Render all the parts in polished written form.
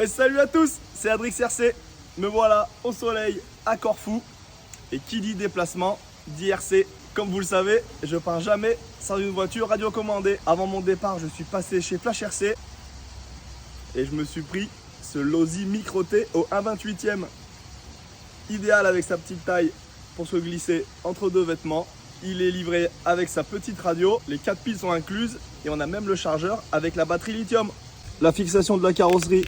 Et salut à tous, c'est Adrix RC. Me voilà au soleil à Corfou. Et qui dit déplacement dit RC. Comme vous le savez, je pars jamais sans une voiture radiocommandée. Avant mon départ, je suis passé chez Flash RC et je me suis pris ce Losi Micro T au 1/28e. Idéal avec sa petite taille pour se glisser entre deux vêtements. Il est livré avec sa petite radio, les 4 piles sont incluses et on a même le chargeur avec la batterie lithium. La fixation de la carrosserie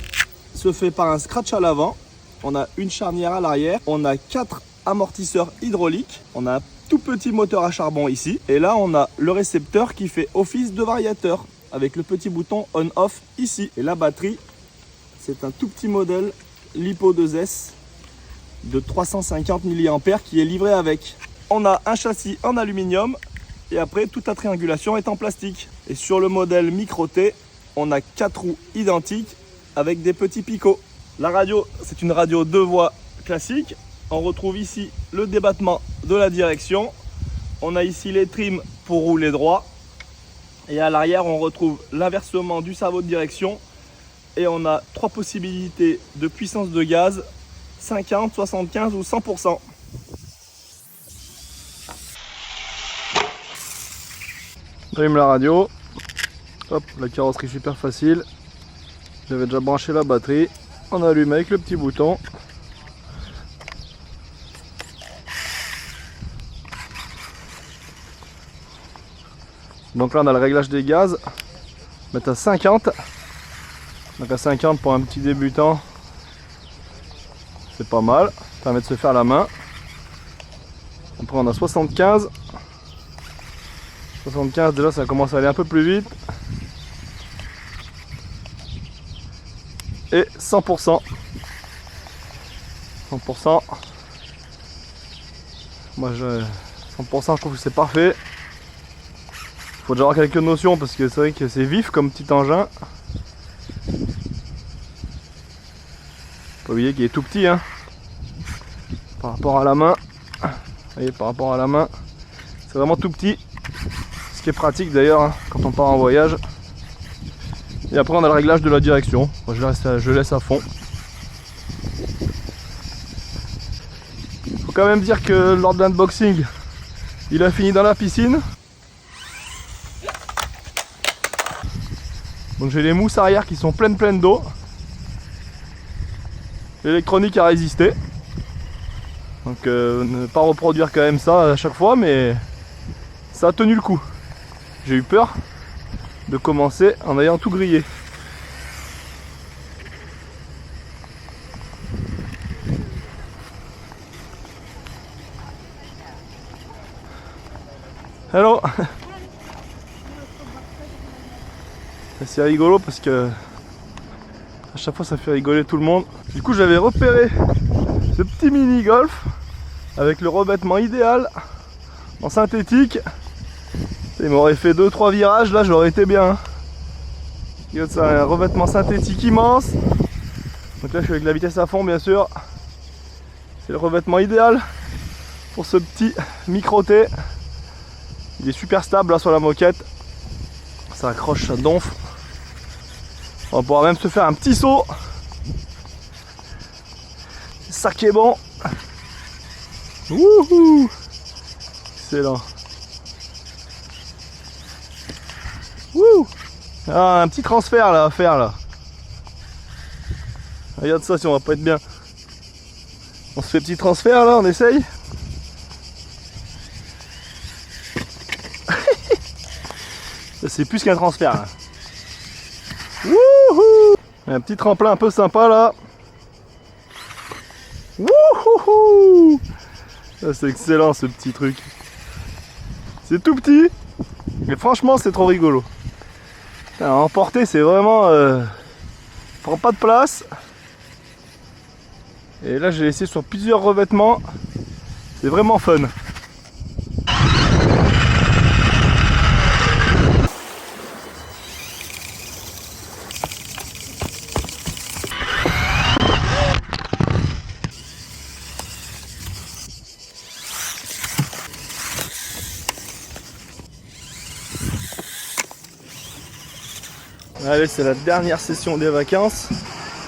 se fait par un scratch à l'avant. On a une charnière à l'arrière, on a 4 amortisseurs hydrauliques, on a un tout petit moteur à charbon ici. Et là on a le récepteur qui fait office de variateur avec le petit bouton on-off ici. Et la batterie, c'est un tout petit modèle Lipo 2S de 350 mAh qui est livré avec. On a un châssis en aluminium et après toute la triangulation est en plastique. Et sur le modèle Micro T, on a 4 roues identiques avec des petits picots. La radio, c'est une radio 2 voies classique. On retrouve ici le débattement de la direction. On a ici les trims pour rouler droit. Et à l'arrière, on retrouve l'inversement du cerveau de direction. Et on a 3 possibilités de puissance de gaz, 50, 75 ou 100%. J'allume la radio. Hop, la carrosserie super facile. J'avais déjà branché la batterie. On allume avec le petit bouton. Donc là on a le réglage des gaz. Mettre à 50. Donc à 50 pour un petit débutant, c'est pas mal. Ça permet de se faire la main. Après on a 75. 75 déjà ça commence à aller un peu plus vite. Et 100%. 100%. Moi 100% je trouve que c'est parfait. Faut déjà avoir quelques notions parce que c'est vrai que c'est vif comme petit engin. Faut pas oublier qu'il est tout petit hein. Par rapport à la main. Vous voyez, par rapport à la main, c'est vraiment tout petit. Ce qui est pratique d'ailleurs hein, quand on part en voyage. Et après on a le réglage de la direction. Moi, je laisse à fond. Faut quand même dire que lors de l'unboxing, il a fini dans la piscine. Donc j'ai les mousses arrière qui sont pleines d'eau. L'électronique a résisté. Donc ne pas reproduire quand même ça à chaque fois, mais ça a tenu le coup. J'ai eu peur de commencer en ayant tout grillé. Hello. C'est rigolo parce que à chaque fois ça fait rigoler tout le monde. Du coup j'avais repéré ce petit mini golf avec le revêtement idéal en synthétique. Il m'aurait fait 2-3 virages là, j'aurais été bien. Regarde ça, un revêtement synthétique immense. Donc là je suis avec la vitesse à fond bien sûr. C'est le revêtement idéal pour ce petit Micro T. Il est super stable là sur la moquette. Ça accroche, ça donfle. On va pouvoir même se faire un petit saut. C'est ça qui est bon. Wouhou! Excellent. Wouh! Ah, un petit transfert là à faire là. Regarde ça si on va pas être bien. On se fait petit transfert là, on essaye. C'est plus qu'un transfert là. Wouhou! Un petit tremplin un peu sympa là. Wouhou! C'est excellent ce petit truc. C'est tout petit, mais franchement c'est trop rigolo. À emporter c'est vraiment prend pas de place. Et là j'ai laissé sur plusieurs revêtements. C'est vraiment fun. Allez, c'est la dernière session des vacances.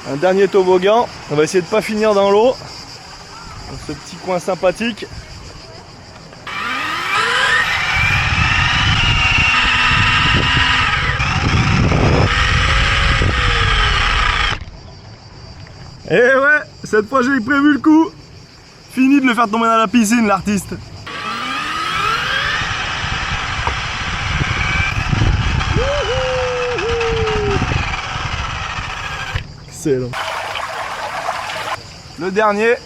Un dernier toboggan. On va essayer de pas finir dans l'eau. Dans ce petit coin sympathique. Et ouais, cette fois j'ai prévu le coup. Fini de le faire tomber dans la piscine, l'artiste. Excellent. Le dernier.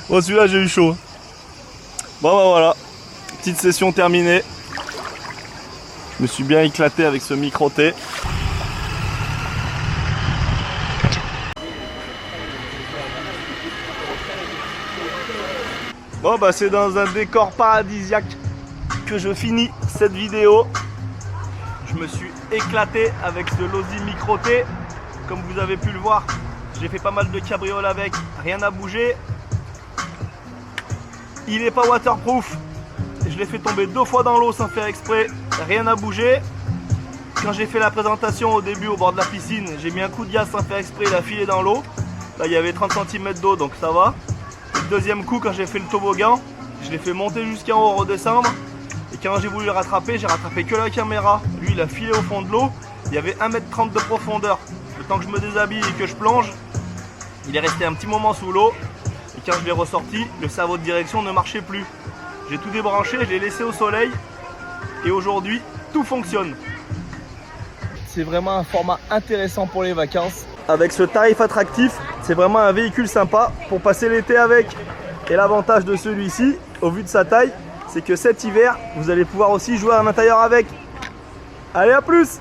Bon, celui-là j'ai eu chaud. Bon bah voilà, petite session terminée. Je me suis bien éclaté avec ce micro-T. Bon bah c'est dans un décor paradisiaque que je finis cette vidéo. Je me suis éclaté avec ce Losi micro-T. Comme vous avez pu le voir, j'ai fait pas mal de cabrioles avec, rien n'a bougé. Il n'est pas waterproof. Je l'ai fait tomber 2 fois dans l'eau sans faire exprès, rien n'a bougé. Quand j'ai fait la présentation au début au bord de la piscine, j'ai mis un coup de gaz sans faire exprès, il a filé dans l'eau. Là il y avait 30 cm d'eau donc ça va. Le deuxième coup, quand j'ai fait le toboggan, je l'ai fait monter jusqu'en haut, redescendre. Et quand j'ai voulu le rattraper, j'ai rattrapé que la caméra. Lui il a filé au fond de l'eau, il y avait 1,30 m de profondeur. Le temps que je me déshabille et que je plonge, il est resté un petit moment sous l'eau. Et quand je l'ai ressorti, le cerveau de direction ne marchait plus. J'ai tout débranché, je l'ai laissé au soleil. Et aujourd'hui, tout fonctionne. C'est vraiment un format intéressant pour les vacances. Avec ce tarif attractif, c'est vraiment un véhicule sympa pour passer l'été avec. Et l'avantage de celui-ci, au vu de sa taille, c'est que cet hiver, vous allez pouvoir aussi jouer à l'intérieur avec. Allez, à plus!